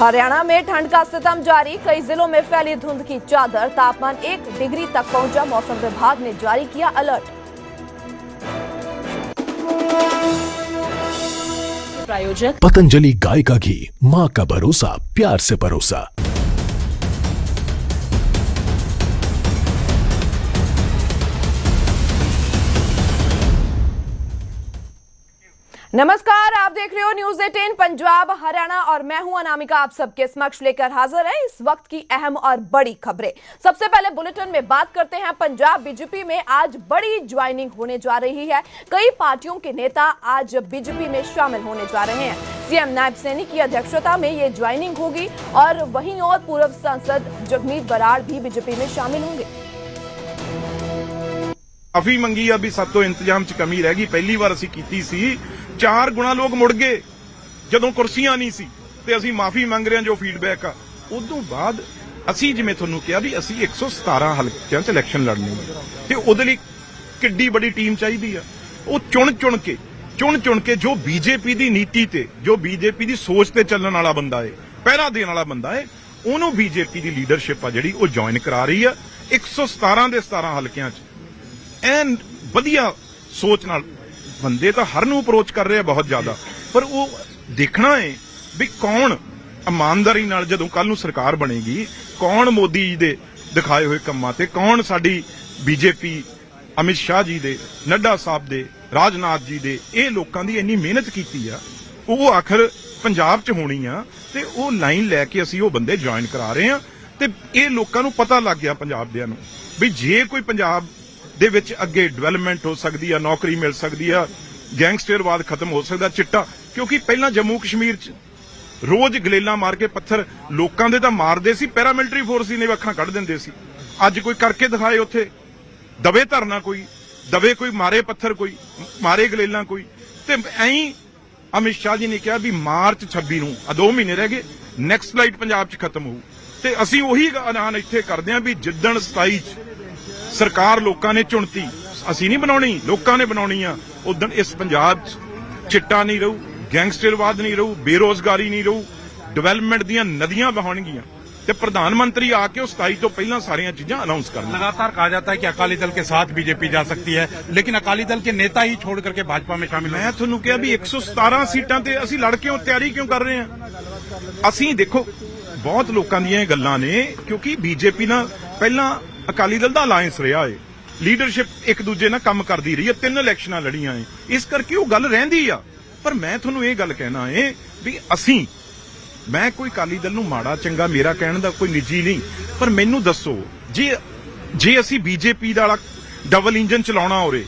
हरियाणा में ठंड का सितम जारी, कई जिलों में फैली धुंध की चादर, तापमान 1 डिग्री तक पहुंचा। मौसम विभाग ने जारी किया अलर्ट। प्रायोजक पतंजलि गाय का घी, मां का भरोसा, प्यार से परोसा। नमस्कार, आप देख रहे हो न्यूज़ 18 पंजाब हरियाणा और मैं हूं अनामिका, आप सबके समक्ष लेकर हाजिर है इस वक्त की अहम और बड़ी खबरें। सबसे पहले बुलेटिन में बात करते हैं पंजाब बीजेपी में आज बड़ी ज्वाइनिंग होने जा रही है। कई पार्टियों के नेता आज बीजेपी में शामिल होने जा रहे हैं। सीएम नायब सैनी की अध्यक्षता में ये ज्वाइनिंग होगी और वहीं और पूर्व सांसद जगमीत बराड़ भी बीजेपी में शामिल होंगे। माफी मंगी आ भी सातों इंतजाम च कमी रह गई। पहली बार असीं कीती सी, 4 गुणा लोग मुड़ गए ਜਦੋਂ ਕੁਰਸੀਆਂ ਨਹੀਂ ਸੀ ਤੇ ਅਸੀਂ ਮਾਫੀ ਮੰਗ ਰਹੇ ਹਾਂ ਜੋ ਫੀਡਬੈਕ ਆ। ਉਦੋਂ ਬਾਅਦ ਅਸੀਂ ਜਿਵੇਂ ਤੁਹਾਨੂੰ ਕਿਹਾ ਵੀ ਅਸੀਂ 117 ਹਲਕਿਆਂ 'ਚ ਇਲੈਕਸ਼ਨ ਲੜਨੀ ਤੇ ਉਹਦੇ ਲਈ ਕਿੱਡੀ ਵੱਡੀ ਟੀਮ ਚਾਹੀਦੀ ਆ। ਉਹ ਚੁਣ ਕੇ ਜੋ ਬੀਜੇਪੀ ਦੀ ਨੀਤੀ ਤੇ ਜੋ ਬੀਜੇਪੀ ਦੀ ਸੋਚ ਤੇ ਚੱਲਣ ਵਾਲਾ ਬੰਦਾ ਏ, ਪਹਿਰਾ ਦੇਣ ਵਾਲਾ ਬੰਦਾ ਏ, ਉਹਨੂੰ ਬੀਜੇਪੀ ਦੀ ਲੀਡਰਸ਼ਿਪ ਆ ਜਿਹੜੀ ਉਹ ਜੁਆਇਨ ਕਰਾ ਰਹੀ ਆ। 117 ਦੇ 17 ਹਲਕਿਆਂ 'ਚ ਐਨ ਵਧੀਆ ਸੋਚ ਨਾਲ ਬੰਦੇ ਤਾਂ ਹਰ ਨੂੰ ਅਪਰੋਚ ਕਰ ਰਹੇ ਆ ਬਹੁਤ ਜ਼ਿਆਦਾ, ਪਰ ਉਹ ਦੇਖਣਾ ਹੈ ਵੀ ਕੌਣ ਇਮਾਨਦਾਰੀ ਨਾਲ ਜਦੋਂ ਕੱਲ ਨੂੰ ਸਰਕਾਰ ਬਣੇਗੀ, ਕੌਣ ਮੋਦੀ ਜੀ ਦੇ ਦਿਖਾਏ ਹੋਏ ਕੰਮਾਂ ਤੇ, ਕੌਣ ਸਾਡੀ ਬੀਜੇਪੀ ਅਮਿਤ ਸ਼ਾਹ ਜੀ ਦੇ, ਨੱਡਾ ਸਾਹਿਬ ਦੇ, ਰਾਜਨਾਥ ਜੀ ਦੇ, ਇਹ ਲੋਕਾਂ ਦੀ ਇੰਨੀ ਮਿਹਨਤ ਕੀਤੀ ਆ, ਉਹ ਆਖਰ ਪੰਜਾਬ 'ਚ ਹੋਣੀ ਆ ਤੇ ਉਹ ਲਾਈਨ ਲੈ ਕੇ ਅਸੀਂ ਉਹ ਬੰਦੇ ਜੁਆਇਨ ਕਰਾ ਰਹੇ ਆ। ਤੇ ਇਹ ਲੋਕਾਂ ਨੂੰ ਪਤਾ ਲੱਗ ਗਿਆ ਪੰਜਾਬ ਦਿਆਂ ਨੂੰ ਵੀ ਜੇ ਕੋਈ ਪੰਜਾਬ ਦੇ ਵਿੱਚ ਅੱਗੇ ਡਿਵੈਲਪਮੈਂਟ ਹੋ ਸਕਦੀ ਆ, ਨੌਕਰੀ ਮਿਲ ਸਕਦੀ ਆ, ਗੈਂਗਸਟਰਵਾਦ ਖਤਮ ਹੋ ਸਕਦਾ, ਚਿੱਟਾ, ਕਿਉਂਕਿ ਪਹਿਲਾਂ ਜੰਮੂ ਕਸ਼ਮੀਰ 'ਚ ਰੋਜ਼ ਗਲੇਲਾਂ ਮਾਰ ਕੇ ਪੱਥਰ ਲੋਕਾਂ ਦੇ ਤਾਂ ਮਾਰਦੇ ਸੀ, ਪੈਰਾਮਿਲਟਰੀ ਫੋਰਸ ਦੀ ਨੇ ਅੱਖਾਂ ਕੱਢ ਦਿੰਦੇ ਸੀ। ਅੱਜ ਕੋਈ ਕਰਕੇ ਦਿਖਾਏ ਉੱਥੇ, ਦਵੇ ਧਰਨਾ ਕੋਈ, ਦਵੇ ਕੋਈ ਮਾਰੇ ਪੱਥਰ, ਕੋਈ ਮਾਰੇ ਗਲੇਲਾਂ ਕੋਈ। ਤੇ ਐਂ ਅਮਿਤ ਸ਼ਾਹ ਜੀ ਨੇ ਕਿਹਾ ਵੀ ਮਾਰਚ 26 ਨੂੰ 2 ਮਹੀਨੇ ਰਹਿ ਗਏ, ਨੈਕਸਟ ਫਲਾਈਟ ਪੰਜਾਬ 'ਚ ਖਤਮ ਹੋਊ। ਤੇ ਅਸੀਂ ਉਹੀ ਐਲਾਨ ਇੱਥੇ ਕਰਦੇ ਆਂ ਵੀ ਜਿੱਦਣ 27 'ਚ ਸਰਕਾਰ ਲੋਕਾਂ ਨੇ ਚੁਣਤੀ, ਅਸੀਂ ਨਹੀਂ ਬਣਾਉਣੀ, ਲੋਕਾਂ ਨੇ ਬਣਾਉਣੀ ਆ, ਉਦੋਂ ਇਸ ਪੰਜਾਬ 'ਚ ਚਿੱਟਾ ਨਹੀਂ ਰਹੂ, ਗੈਂਗਸਟਰਵਾਦ ਨਹੀਂ ਰਹੂ, ਬੇਰੋਜ਼ਗਾਰੀ ਨਹੀਂ ਰਹੂ, ਡਿਵੈਲਪਮੈਂਟ ਦੀਆਂ ਨਦੀਆਂ ਵਹਾਉਣਗੀਆਂ ਤੇ ਪ੍ਰਧਾਨ ਮੰਤਰੀ ਆ ਕੇ 27 ਤੋਂ ਪਹਿਲਾਂ ਸਾਰੀਆਂ ਚੀਜ਼ਾਂ ਅਨਾਉਂਸ ਕਰਨ। लगातार कहा जाता है कि अकाली दल के साथ बीजेपी जा सकती है, लेकिन अकाली दल के नेता ही छोड़ करके भाजपा में शामिल। ਮੈਂ ਤੁਹਾਨੂੰ ਕਿਹਾ ਵੀ 117 ਸੀਟਾਂ ਤੇ ਅਸੀਂ ਲੜ ਕੇ ਤਿਆਰੀ ਕਿਉਂ ਕਰ ਰਹੇ ਹਾਂ। ਅਸੀਂ ਦੇਖੋ ਬਹੁਤ ਲੋਕਾਂ ਦੀਆਂ ਗੱਲਾਂ ਨੇ, ਕਿਉਂਕਿ ਬੀਜੇਪੀ ਨਾਲ ਪਹਿਲਾਂ ਅਕਾਲੀ ਦਲ ਦਾ ਅਲਾਇੰਸ ਰਿਹਾ ਏ, ਲੀਡਰਸ਼ਿਪ ਇੱਕ ਦੂਜੇ ਨਾਲ ਕੰਮ ਕਰਦੀ ਰਹੀ ਹੈ, 3 ਇਲੈਕਸ਼ਨਾਂ ਲੜੀਆਂ ਏ, ਇਸ ਕਰਕੇ ਉਹ ਗੱਲ ਰਹਿੰਦੀ ਆ। ਪਰ ਮੈਂ ਤੁਹਾਨੂੰ ਇਹ ਗੱਲ ਕਹਿਣਾ ਏ ਵੀ ਮੈਂ ਕੋਈ ਅਕਾਲੀ ਦਲ ਨੂੰ ਮਾੜਾ ਚੰਗਾ ਮੇਰਾ ਕਹਿਣ ਦਾ ਕੋਈ ਨਿੱਜੀ ਨਹੀਂ, ਪਰ ਮੈਨੂੰ ਦੱਸੋ ਜੇ ਅਸੀਂ ਬੀਜੇਪੀ ਦਾ ਡਬਲ ਇੰਜਨ ਚਲਾਉਣਾ ਉਰੇ,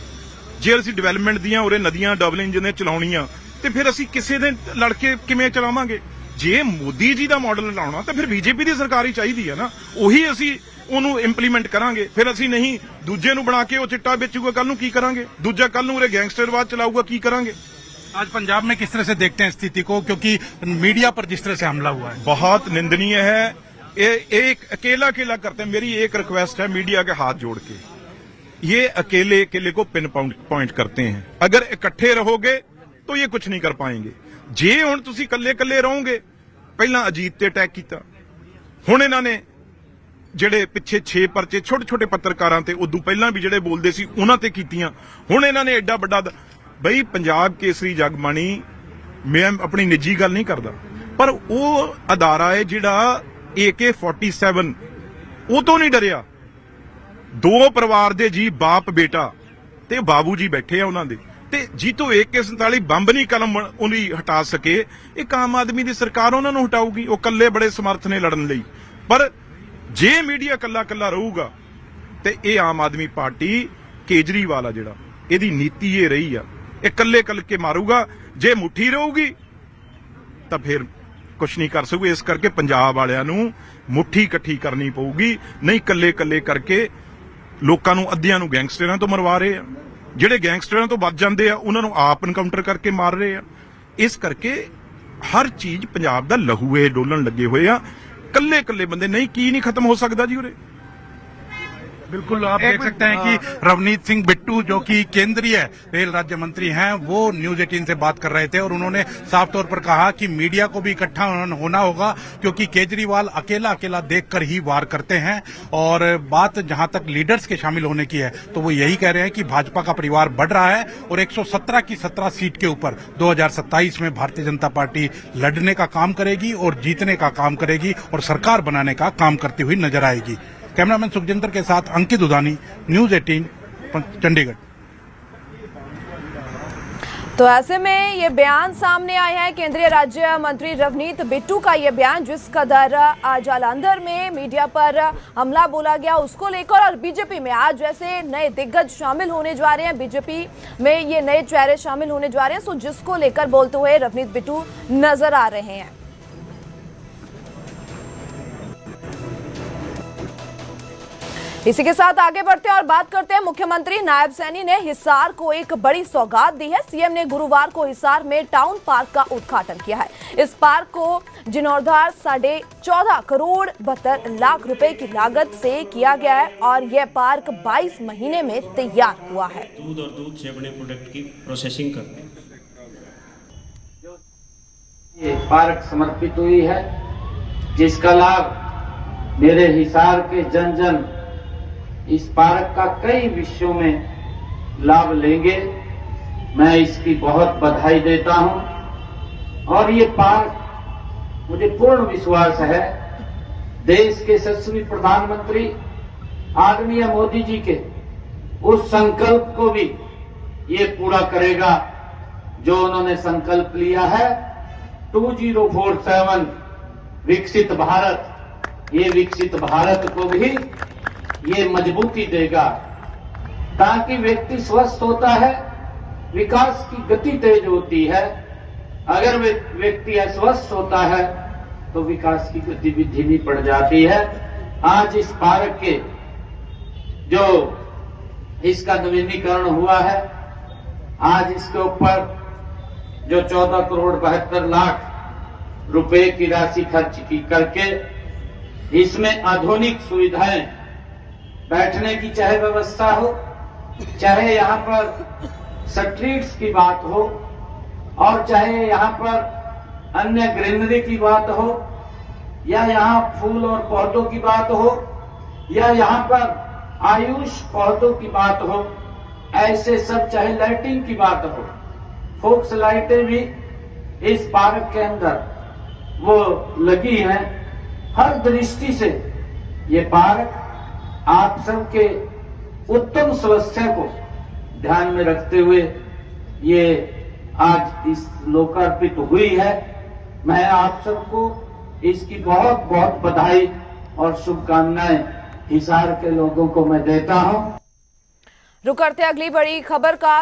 ਜੇ ਅਸੀਂ ਡਿਵੈਲਪਮੈਂਟ ਦੀਆਂ ਉਰੇ ਨਦੀਆਂ ਡਬਲ ਇੰਜਨ ਨੇ ਚਲਾਉਣੀਆਂ, ਤੇ ਫਿਰ ਅਸੀਂ ਕਿਸੇ ਦੇ ਲੜ ਕੇ ਕਿਵੇਂ ਚਲਾਵਾਂਗੇ। ਜੇ ਮੋਦੀ ਜੀ ਦਾ ਮਾਡਲ ਲਾਉਣਾ ਤਾਂ ਫਿਰ ਬੀਜੇਪੀ ਦੀ ਸਰਕਾਰ ਹੀ ਚਾਹੀਦੀ ਹੈ ਨਾ, ਉਹੀ ਅਸੀਂ ਉਹਨੂੰ ਇੰਪਲੀਮੈਂਟ ਕਰਾਂਗੇ। ਫਿਰ ਅਸੀਂ ਨਹੀਂ ਦੂਜੇ ਨੂੰ ਬਣਾ ਕੇ ਉਹ ਚਿੱਟਾ ਵੇਚੂਗਾ, ਕੱਲ ਨੂੰ ਕੀ ਕਰਾਂਗੇ, ਦੂਜਾ ਕੱਲ ਨੂੰ ਉਰੇ ਗੈਂਗਸਟਰਵਾਦ ਚਲਾਊਗਾ, ਕੀ ਕਰਾਂਗੇ। आज पंजाब में किस तरह से देखते हैं स्थिति को, क्योंकि मीडिया पर जिस तरह से हमला हुआ है बहुत निंदनीय है। एक अकेला करते हैं। मेरी एक रिक्वेस्ट है मीडिया के हाथ जोड़ के, ये अकेले को पिन पॉइंट करते हैं। अगर इकट्ठे रहोगे तो ये कुछ नहीं कर पाएंगे। जे हुण तुसीं कल्ले रहोगे, पहला अजीत ते अटैक कीता, हुण इन्हां ने ਜਿਹੜੇ ਪਿੱਛੇ 6 ਪਰਚੇ ਛੋਟੇ ਪੱਤਰਕਾਰਾਂ ਤੇ ਉਦੋਂ ਪਹਿਲਾਂ ਵੀ ਜਿਹੜੇ ਬੋਲਦੇ ਸੀ ਉਹਨਾਂ ਤੇ ਕੀਤੀਆਂ, ਹੁਣ ਇਹਨਾਂ ਨੇ ਐਡਾ ਵੱਡਾ ਬਈ ਪੰਜਾਬ ਕੇਸਰੀ ਜਗਬਾਣੀ, ਮੈਂ ਆਪਣੀ ਨਿੱਜੀ ਗੱਲ ਨਹੀਂ ਕਰਦਾ, ਪਰ ਉਹ ਅਦਾਰਾ ਹੈ ਜਿਹੜਾ AK-47 ਉਹ ਤੋਂ ਨਹੀਂ ਡਰਿਆ। 2 ਪਰਿਵਾਰ ਦੇ ਜੀ, ਬਾਪ ਬੇਟਾ ਤੇ ਬਾਬੂ ਜੀ ਬੈਠੇ ਆ ਉਹਨਾਂ ਦੇ, ਤੇ ਜੀ ਤੋਂ AK-47 ਬੰਬ ਨਹੀਂ ਕਲਮ ਉਹਨੂੰ ਹਟਾ ਸਕੇ, ਇੱਕ ਆਮ ਆਦਮੀ ਦੀ ਸਰਕਾਰ ਉਹਨਾਂ ਨੂੰ ਹਟਾਊਗੀ। ਉਹ ਕੱਲੇ ਬੜੇ ਸਮਰਥ ਨੇ ਲੜਨ ਲਈ, ਪਰ ਜੇ ਮੀਡੀਆ ਕੱਲਾ ਰਹੂਗਾ ਤੇ ਇਹ ਆਮ ਆਦਮੀ ਪਾਰਟੀ ਕੇਜਰੀਵਾਲ ਆ ਜਿਹੜਾ, ਇਹਦੀ ਨੀਤੀ ਇਹ ਰਹੀ ਆ, ਇਹ ਕੱਲੇ ਕੇ ਮਾਰੂਗਾ। ਜੇ ਮੁੱਠੀ ਰਹੂਗੀ ਤਾਂ ਫਿਰ ਕੁਛ ਨਹੀਂ ਕਰ ਸਕੂ। ਇਸ ਕਰਕੇ ਪੰਜਾਬ ਵਾਲਿਆਂ ਨੂੰ ਮੁੱਠੀ ਇਕੱਠੀ ਕਰਨੀ ਪਊਗੀ, ਨਹੀਂ ਕੱਲੇ ਕਰਕੇ ਲੋਕਾਂ ਨੂੰ ਅੱਧਿਆਂ ਨੂੰ ਗੈਂਗਸਟਰਾਂ ਤੋਂ ਮਰਵਾ ਰਹੇ ਆ, ਜਿਹੜੇ ਗੈਂਗਸਟਰਾਂ ਤੋਂ ਬਚ ਜਾਂਦੇ ਆ ਉਹਨਾਂ ਨੂੰ ਆਪ ਐਨਕਾਊਂਟਰ ਕਰਕੇ ਮਾਰ ਰਹੇ ਆ। ਇਸ ਕਰਕੇ ਹਰ ਚੀਜ਼ ਪੰਜਾਬ ਦਾ ਲਹੂ ਇਹ ਡੋਲਣ ਲੱਗੇ ਹੋਏ ਆ। ਕੱਲੇ ਬੰਦੇ ਨਹੀਂ, ਕੀ ਨਹੀਂ ਖਤਮ ਹੋ ਸਕਦਾ ਜੀ ਉਰੇ। बिल्कुल आप देख सकते हैं कि रवनीत सिंह बिट्टू जो कि केंद्रीय रेल राज्य मंत्री हैं, वो न्यूज 18 से बात कर रहे थे और उन्होंने साफ तौर पर कहा कि मीडिया को भी इकट्ठा होना होगा, क्योंकि केजरीवाल अकेला अकेला देखकर ही वार करते हैं। और बात जहां तक लीडर्स के शामिल होने की है तो वो यही कह रहे हैं कि भाजपा का परिवार बढ़ रहा है और 117 की 17 सीट के ऊपर 2027 में भारतीय जनता पार्टी लड़ने का काम करेगी और जीतने का काम करेगी और सरकार बनाने का काम करती हुई नजर आएगी। कैमरामैन सुखजिंदर के साथ अंकित उदानी, न्यूज 18 चंडीगढ़। तो ऐसे में ये बयान सामने आए हैं केंद्रीय राज्य मंत्री रवनीत बिट्टू का, ये बयान जिस कदर जालंधर में मीडिया पर हमला बोला गया उसको लेकर, और बीजेपी में आज जैसे नए दिग्गज शामिल होने जा रहे हैं, बीजेपी में ये नए चेहरे शामिल होने जा रहे हैं, सो जिसको लेकर बोलते हुए रवनीत बिट्टू नजर आ रहे हैं। इसी के साथ आगे बढ़ते हैं और बात करते हैं, मुख्यमंत्री नायब सैनी ने हिसार को एक बड़ी सौगात दी है। सीएम ने गुरुवार को हिसार में टाउन पार्क का उद्घाटन किया है। इस पार्क को जीर्णोद्धार 14.5 करोड़ 72 लाख रुपए की लागत से किया गया है और यह पार्क 22 महीने में तैयार हुआ है। दूध और दूध से बने प्रोडक्ट की प्रोसेसिंग करते हैं। ये पार्क समर्पित हुई है, जिसका लाभ मेरे हिसार के जन जन इस पार्क का कई विषयों में लाभ लेंगे। मैं इसकी बहुत बधाई देता हूं और ये पार्क, मुझे पूर्ण विश्वास है, देश के यशस्वी प्रधानमंत्री आदरणीय मोदी जी के उस संकल्प को भी ये पूरा करेगा जो उन्होंने संकल्प लिया है। 2047 विकसित भारत, ये विकसित भारत को भी ये मजबूती देगा, ताकि व्यक्ति स्वस्थ होता है, विकास की गति तेज होती है। अगर व्यक्ति अस्वस्थ होता है तो विकास की गतिविधि भी बढ़ जाती है। आज इस पार्क के जो इसका नवीनीकरण हुआ है, आज इसके ऊपर जो 14 करोड़ 72 लाख रुपए की राशि खर्च की करके इसमें आधुनिक सुविधाएं, बैठने की चाहे व्यवस्था हो, चाहे यहाँ पर स्ट्रीट्स की बात हो, और चाहे यहाँ पर अन्य ग्रीनरी की बात हो, या यहाँ फूल और पौधों की बात हो, या यहाँ पर आयुष पौधों की बात हो, ऐसे सब, चाहे लाइटिंग की बात हो, फोक्स लाइटें भी इस पार्क के अंदर वो लगी हैं। हर दृष्टि से ये पार्क आप सबके उत्तम स्वास्थ्य को ध्यान में रखते हुए ये आज इस लोकार्पित हुई है। मैं आप सबको इसकी बहुत बहुत बधाई और शुभकामनाएं हिसार के लोगों को मैं देता हूं। रुक करते अगली बड़ी खबर का।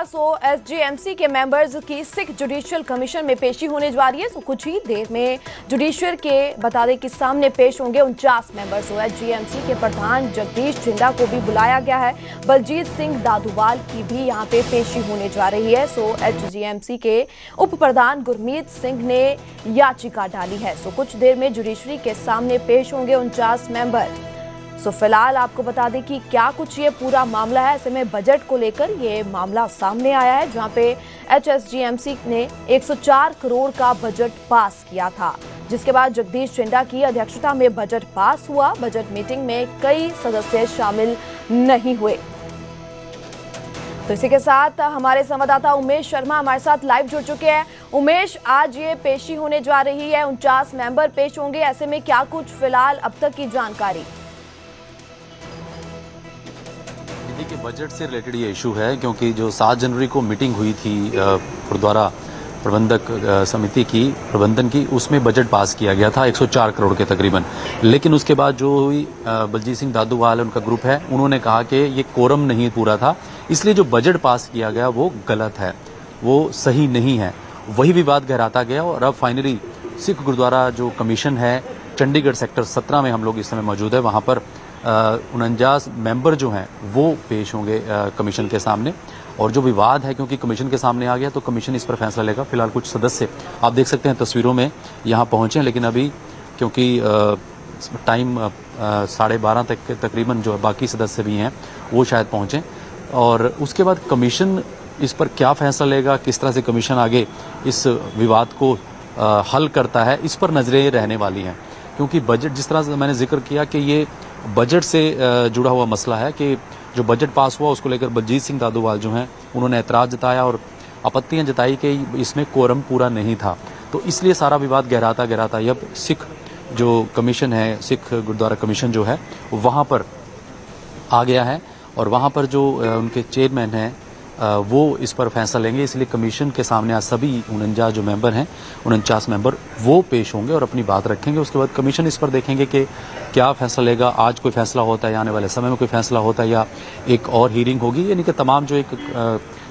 एसजीएमसी के मेंबर्स की सिख जुडिशियल कमीशन में पेशी होने जा रही है। कुछ ही देर में जुडिशियल के बता दें कि सामने पेश होंगे 49 मेंबर्स। एसजीएमसी के प्रधान जगदीश जिंदा को भी बुलाया गया है। बलजीत सिंह दादूवाल की भी यहाँ पे पेशी होने जा रही है। एसजीएमसी के उप प्रधान गुरमीत सिंह ने याचिका डाली है। कुछ देर में जुडिशरी के सामने पेश होंगे 49 मेंबर। फिलहाल आपको बता दें कि क्या कुछ ये पूरा मामला है। ऐसे में बजट को लेकर ये मामला सामने आया है, जहां पे एचएसजीएमसी ने 104 करोड़ का बजट पास किया था, जिसके बाद जगदीश जिंदा की अध्यक्षता में बजट पास हुआ। बजट मीटिंग में कई सदस्य शामिल नहीं हुए। तो इसी के साथ हमारे संवाददाता उमेश शर्मा हमारे साथ लाइव जुड़ चुके हैं। उमेश, आज ये पेशी होने जा रही है, 49 मेंबर पेश होंगे। ऐसे में क्या कुछ फिलहाल अब तक की जानकारी? के बजट से रिलेटेड ये इशू है, क्योंकि जो 7 जनवरी को मीटिंग हुई थी गुरुद्वारा प्रबंधक समिति की प्रबंधन की, उसमें बजट पास किया गया था 104 करोड़ के तकरीबन। लेकिन उसके बाद जो हुई, बलजीत सिंह दादूवाल उनका ग्रुप है, उन्होंने कहा कि ये कोरम नहीं पूरा था, इसलिए जो बजट पास किया गया वो गलत है, वो सही नहीं है। वही विवाद गहराता गया और अब फाइनली सिख गुरुद्वारा जो कमीशन है चंडीगढ़ सेक्टर 17 में हम लोग इस समय मौजूद है, वहाँ पर 49 मेंबर जो हैं वो पेश होंगे कमीशन के सामने। और जो विवाद है, क्योंकि कमीशन के सामने आ गया तो कमीशन इस पर फैसला लेगा। फिलहाल कुछ सदस्य आप देख सकते हैं तस्वीरों में यहाँ पहुंचे हैं, लेकिन अभी क्योंकि टाइम 12:30 तक तकरीबन जो बाकी सदस्य भी हैं वो शायद पहुँचें, और उसके बाद कमीशन इस पर क्या फैसला लेगा, किस तरह से कमीशन आगे इस विवाद को हल करता है, इस पर नजरें रहने वाली हैं। क्योंकि बजट, जिस तरह से मैंने जिक्र किया कि ये बजट से जुड़ा हुआ मसला है, कि जो बजट पास हुआ उसको लेकर बलजीत सिंह दादूवाल जो हैं उन्होंने ऐतराज़ जताया और आपत्तियां जताई कि इसमें कोरम पूरा नहीं था। तो इसलिए सारा विवाद गहराता अब सिख जो कमीशन है, सिख गुरुद्वारा कमीशन जो है वहाँ पर आ गया है, और वहाँ पर जो उनके चेयरमैन हैं वो इस पर फैसला लेंगे। इसलिए कमीशन के सामने आज सभी 49 जो मेंबर हैं, 49 मेंबर वो पेश होंगे और अपनी बात रखेंगे। उसके बाद कमीशन इस पर देखेंगे कि क्या फैसला लेगा, आज कोई फैसला होता है या आने वाले समय में कोई फैसला होता है या एक और हीयरिंग होगी। यानी कि तमाम जो एक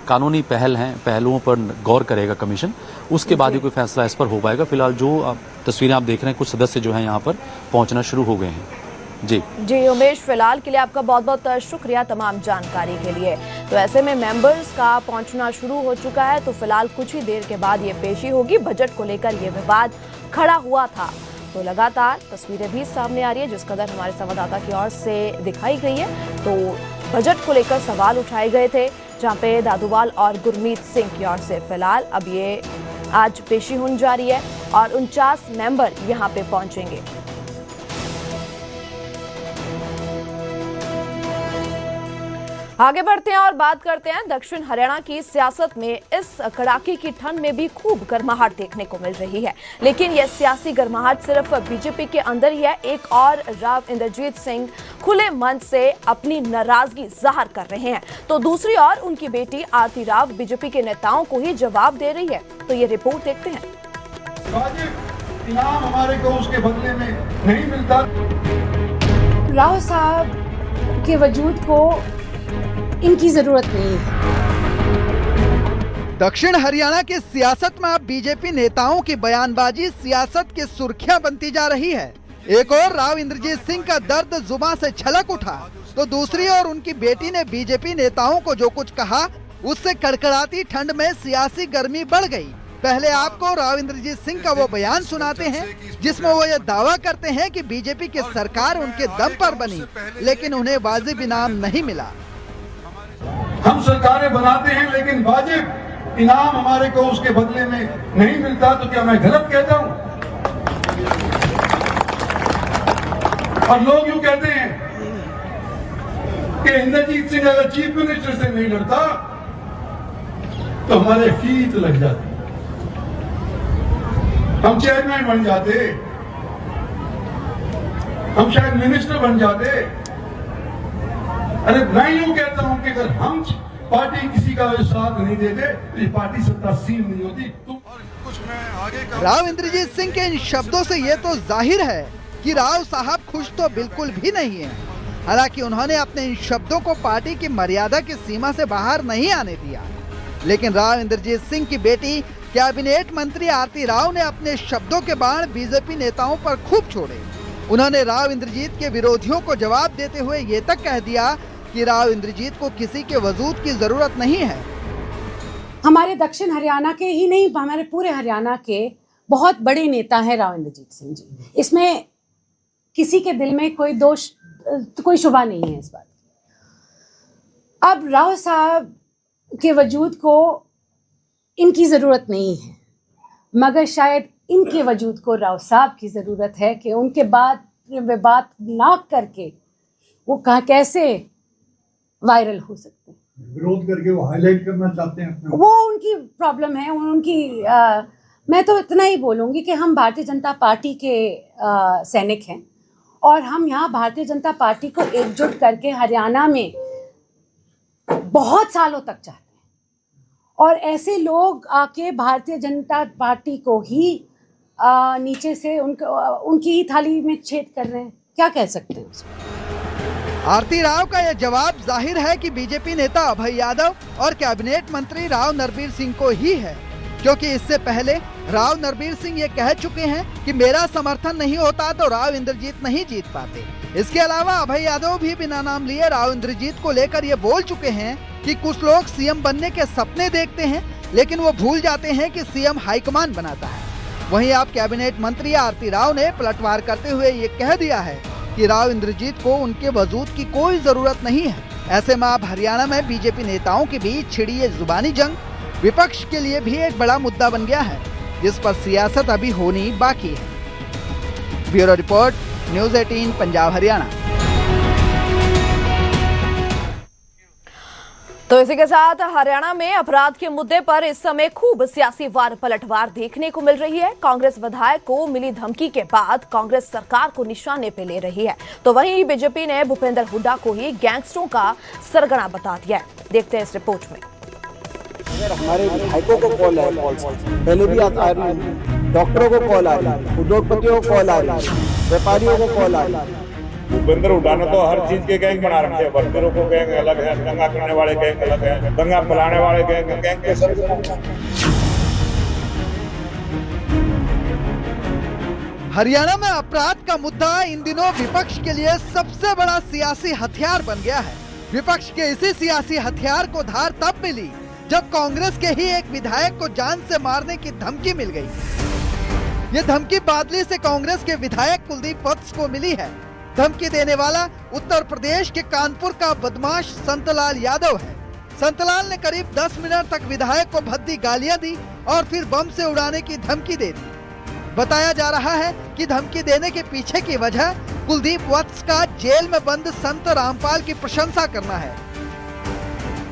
कानूनी पहलुओं पर गौर करेगा कमीशन, उसके बाद ही कोई फैसला इस पर हो पाएगा। फिलहाल जो तस्वीरें आप देख रहे हैं, कुछ सदस्य जो हैं यहाँ पर पहुँचना शुरू हो गए हैं। जी उमेश, फिलहाल के लिए आपका बहुत बहुत शुक्रिया तमाम जानकारी के लिए। तो ऐसे में मेंबर्स का पहुंचना शुरू हो चुका है, तो फिलहाल कुछ ही देर के बाद ये पेशी होगी। बजट को लेकर ये विवाद खड़ा हुआ था, तो लगातार तस्वीरें भी सामने आ रही है जिस कदर हमारे संवाददाता की ओर से दिखाई गई है। तो बजट को लेकर सवाल उठाए गए थे, जहाँ पे दादूवाल और गुरमीत सिंह की ओर से। फिलहाल अब ये आज पेशी होने जा रही है और 49 मेंबर यहाँ पे पहुंचेंगे। आगे बढ़ते हैं और बात करते हैं दक्षिण हरियाणा की सियासत में। इस कड़ाके की ठंड में भी खूब गर्माहट देखने को मिल रही है, लेकिन यह सियासी गर्माहट सिर्फ बीजेपी के अंदर ही है। एक और राव इंद्रजीत सिंह खुले मन से अपनी नाराजगी जाहिर कर रहे हैं, तो दूसरी ओर उनकी बेटी आरती राव बीजेपी के नेताओं को ही जवाब दे रही है। तो ये रिपोर्ट देखते हैं। इनाम हमारे को उसके बदले में नहीं मिलता। राव साहब के वजूद को इनकी जरूरत नहीं है। दक्षिण हरियाणा की सियासत में अब बीजेपी नेताओं की बयानबाजी सियासत की सुर्खियां बनती जा रही है। एक और राव इंद्रजीत सिंह का दर्द जुबान से छलक उठा, तो दूसरी ओर उनकी बेटी ने बीजेपी नेताओं को जो कुछ कहा, उससे कड़कड़ाती ठंड में सियासी गर्मी बढ़ गई। पहले आपको राव इंद्रजीत सिंह का वो बयान सुनाते हैं जिसमें वो ये दावा करते हैं कि बीजेपी की सरकार उनके दम पर बनी, लेकिन उन्हें वाजिब इनाम नहीं मिला। हम सरकारें बनाते हैं लेकिन वाजिब इनाम हमारे को उसके बदले में नहीं मिलता, तो क्या मैं गलत कहता हूं? और लोग यूं कहते हैं कि इंद्रजीत सिंह अगर चीफ मिनिस्टर से नहीं लड़ता तो हमारे फीत लग जाती, हम चेयरमैन बन जाते, हम शायद मिनिस्टर बन जाते। अरे मैं यूं कहता हूं कि अगर हम पार्टी किसी का साथ नहीं देते तो ये पार्टी सत्तासीन नहीं होती। कुछ मैं आगे का राव इंद्रजीत सिंह के इन शब्दों से ये तो जाहिर है कि राव साहब खुश तो बिल्कुल भी नहीं है। हालांकि उन्होंने अपने इन शब्दों को पार्टी की मर्यादा की सीमा से बाहर नहीं आने दिया, लेकिन राव इंद्रजीत सिंह की बेटी कैबिनेट मंत्री आरती राव ने अपने शब्दों के बाण बीजेपी नेताओं पर खूब छोड़े। उन्होंने राव इंद्रजीत के विरोधियों को जवाब देते हुए ये तक कह दिया कि राव इंद्रजीत को किसी के वजूद की जरूरत नहीं है। हमारे दक्षिण हरियाणा के ही नहीं, हमारे पूरे हरियाणा के बहुत बड़े नेता हैं राव इंद्रजीत सिंह जी। इसमें किसी के दिल में कोई दोष, कोई शुबा नहीं है इस बात की। अब राव साहब के वजूद को इनकी जरूरत नहीं है, मगर शायद इनके वजूद को राव साहब की जरूरत है कि उनके बाद वे बात ना करके वो कैसे वायरल हो सकते हैं। विरोध करके वो हाईलाइट करना चाहते हैं अपना, वो उनकी प्रॉब्लम है। उनकी मैं तो इतना ही बोलूँगी कि हम भारतीय जनता पार्टी के सैनिक हैं और हम यहाँ भारतीय जनता पार्टी को एकजुट करके हरियाणा में बहुत सालों तक चाहते हैं, और ऐसे लोग आके भारतीय जनता पार्टी को ही नीचे से उनकी ही थाली में छेद कर रहे हैं। क्या कह सकते हैं उसमें? आरती राव का यह जवाब जाहिर है कि बीजेपी नेता अभय यादव और कैबिनेट मंत्री राव नरबीर सिंह को ही है, क्योंकि इससे पहले राव नरबीर सिंह ये कह चुके हैं कि मेरा समर्थन नहीं होता तो राव इंद्रजीत नहीं जीत पाते। इसके अलावा अभय यादव भी बिना नाम लिए राव इंद्रजीत को लेकर ये बोल चुके हैं कि कुछ लोग सीएम बनने के सपने देखते हैं, लेकिन वो भूल जाते हैं कि सीएम हाईकमान बनाता है। वहीं आप कैबिनेट मंत्री आरती राव ने पलटवार करते हुए ये कह दिया है कि राव इंद्रजीत को उनके वजूद की कोई जरूरत नहीं है। ऐसे में अब हरियाणा में बीजेपी नेताओं के बीच छिड़ी ये जुबानी जंग विपक्ष के लिए भी एक बड़ा मुद्दा बन गया है, जिस पर सियासत अभी होनी बाकी है। Bureau report, news 18 Punjab Haryana. तो इसी के साथ हरियाणा में अपराध के मुद्दे पर इस समय खूब सियासी वार पलटवार देखने को मिल रही है। कांग्रेस विधायक को मिली धमकी के बाद कांग्रेस सरकार को निशाने पे ले रही है, तो वहीं बीजेपी ने भूपेंद्र हुड्डा को ही गैंगस्टरों का सरगना बता दिया है। देखते हैं इस रिपोर्ट में। अगर हमारे विधायकों को कॉल है, पहले भी आ रही है, डॉक्टरों को कॉल आ रही है, उद्योगपतियों को कॉल आ रही है, व्यापारियों को कॉल आ रही है। भूपेंद्र हुड्डा ने तो हर चीज के गैंग बना रखे हैं। वर्करों को गैंग अलग है, दंगा करने वाले गैंग अलग है, दंगा फैलाने वाले गैंग के सब। हरियाणा में अपराध का मुद्दा इन दिनों विपक्ष के लिए सबसे बड़ा सियासी हथियार बन गया है। विपक्ष के इसी सियासी हथियार को धार तब मिली जब कांग्रेस के ही एक विधायक को जान से मारने की धमकी मिल गई। ये धमकी बादली से कांग्रेस के विधायक कुलदीप वत्स को मिली है। धमकी देने वाला उत्तर प्रदेश के कानपुर का बदमाश संतलाल यादव है। संतलाल ने करीब 10 मिनट तक विधायक को भद्दी गालियां दी और फिर बम से उड़ाने की धमकी दे दी। बताया जा रहा है कि धमकी देने के पीछे की वजह कुलदीप वत्स का जेल में बंद संत रामपाल की प्रशंसा करना है।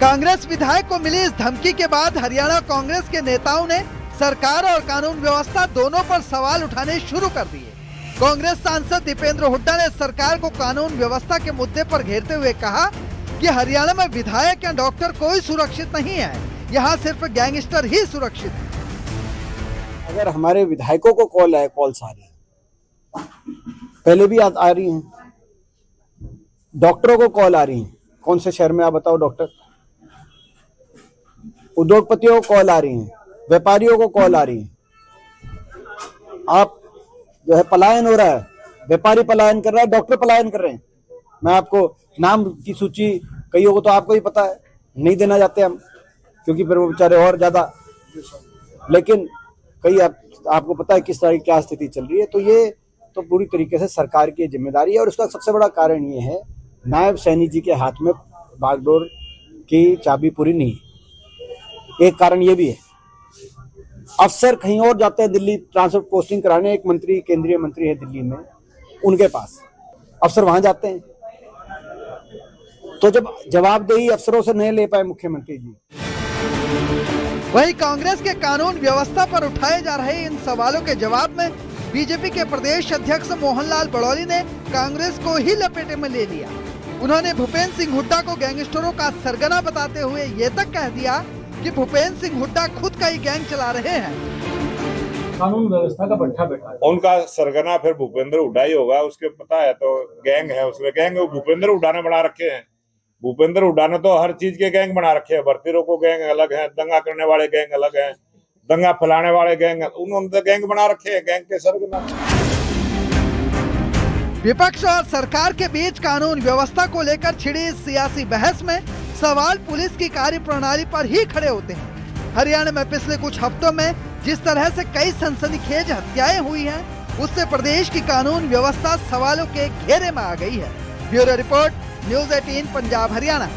कांग्रेस विधायक को मिली इस धमकी के बाद हरियाणा कांग्रेस के नेताओं ने सरकार और कानून व्यवस्था दोनों पर सवाल उठाने शुरू कर दिए। कांग्रेस सांसद दीपेंद्र हुड्डा ने सरकार को कानून व्यवस्था के मुद्दे पर घेरते हुए कहा कि हरियाणा में विधायक या डॉक्टर कोई सुरक्षित नहीं है, यहाँ सिर्फ गैंगस्टर ही सुरक्षित है। अगर हमारे विधायकों को कॉल है, कॉल्स आ रही है, पहले भी आ रही हैं, डॉक्टरों को कॉल आ रही है। कौन से शहर में आप बताओ डॉक्टर? उद्योगपतियों को कॉल आ रही है, व्यापारियों को कॉल आ रही है। आप जो है पलायन हो रहा है, व्यापारी पलायन कर रहा है, डॉक्टर पलायन कर रहे हैं। मैं आपको नाम की सूची, कईयों को तो आपको ही पता है, नहीं देना चाहते हम क्योंकि फिर वो बेचारे और ज्यादा, लेकिन कई आपको पता है किस तरह की क्या स्थिति चल रही है। तो ये तो पूरी तरीके से सरकार की जिम्मेदारी है और उसका सबसे बड़ा कारण ये है, नायब सैनी जी के हाथ में बागडोर की चाबी पूरी नहीं है। एक कारण ये भी है, अफसर कहीं और जाते हैं दिल्ली ट्रांसफर पोस्टिंग कराने। एक मंत्री, केंद्रीय मंत्री है दिल्ली में, उनके पास अफसर वहां जाते हैं, तो जब जवाबदेही अफसरों से नहीं ले पाए मुख्यमंत्री जी। वहीं कांग्रेस के कानून व्यवस्था पर उठाए जा रहे इन सवालों के जवाब में बीजेपी के प्रदेश अध्यक्ष मोहनलाल बड़ौली ने कांग्रेस को ही लपेटे में ले लिया। उन्होंने भूपेंद्र सिंह हुड्डा को गैंगस्टरों का सरगना बताते हुए ये तक कह दिया कि भूपेंद्र सिंह हुड्डा खुद का ही गैंग चला रहे हैं। कानून व्यवस्था का बट्ठा बैठा है, उनका सरगना फिर भूपेंद्र हुड्डा ही होगा। उसके पता है तो गैंग है, उसमें गैंग भूपेंद्र हुड्डा ने बना रखे हैं। भूपेंद्र हुड्डा ने तो हर चीज के गैंग बना रखे हैं। भर्तीरों को गैंग अलग है, दंगा करने वाले गैंग अलग है, दंगा फैलाने वाले गैंग, उन्होंने तो गैंग बना रखे हैं, गैंग के सरगना। विपक्ष और सरकार के बीच कानून व्यवस्था को लेकर छिड़ी इस सियासी बहस में सवाल पुलिस की कार्यप्रणाली पर ही खड़े होते हैं। हरियाणा में पिछले कुछ हफ्तों में जिस तरह से कई सनसनीखेज हत्याएं हुई हैं, उससे प्रदेश की कानून व्यवस्था सवालों के घेरे में आ गई है। Bureau report, news 18 Punjab Haryana.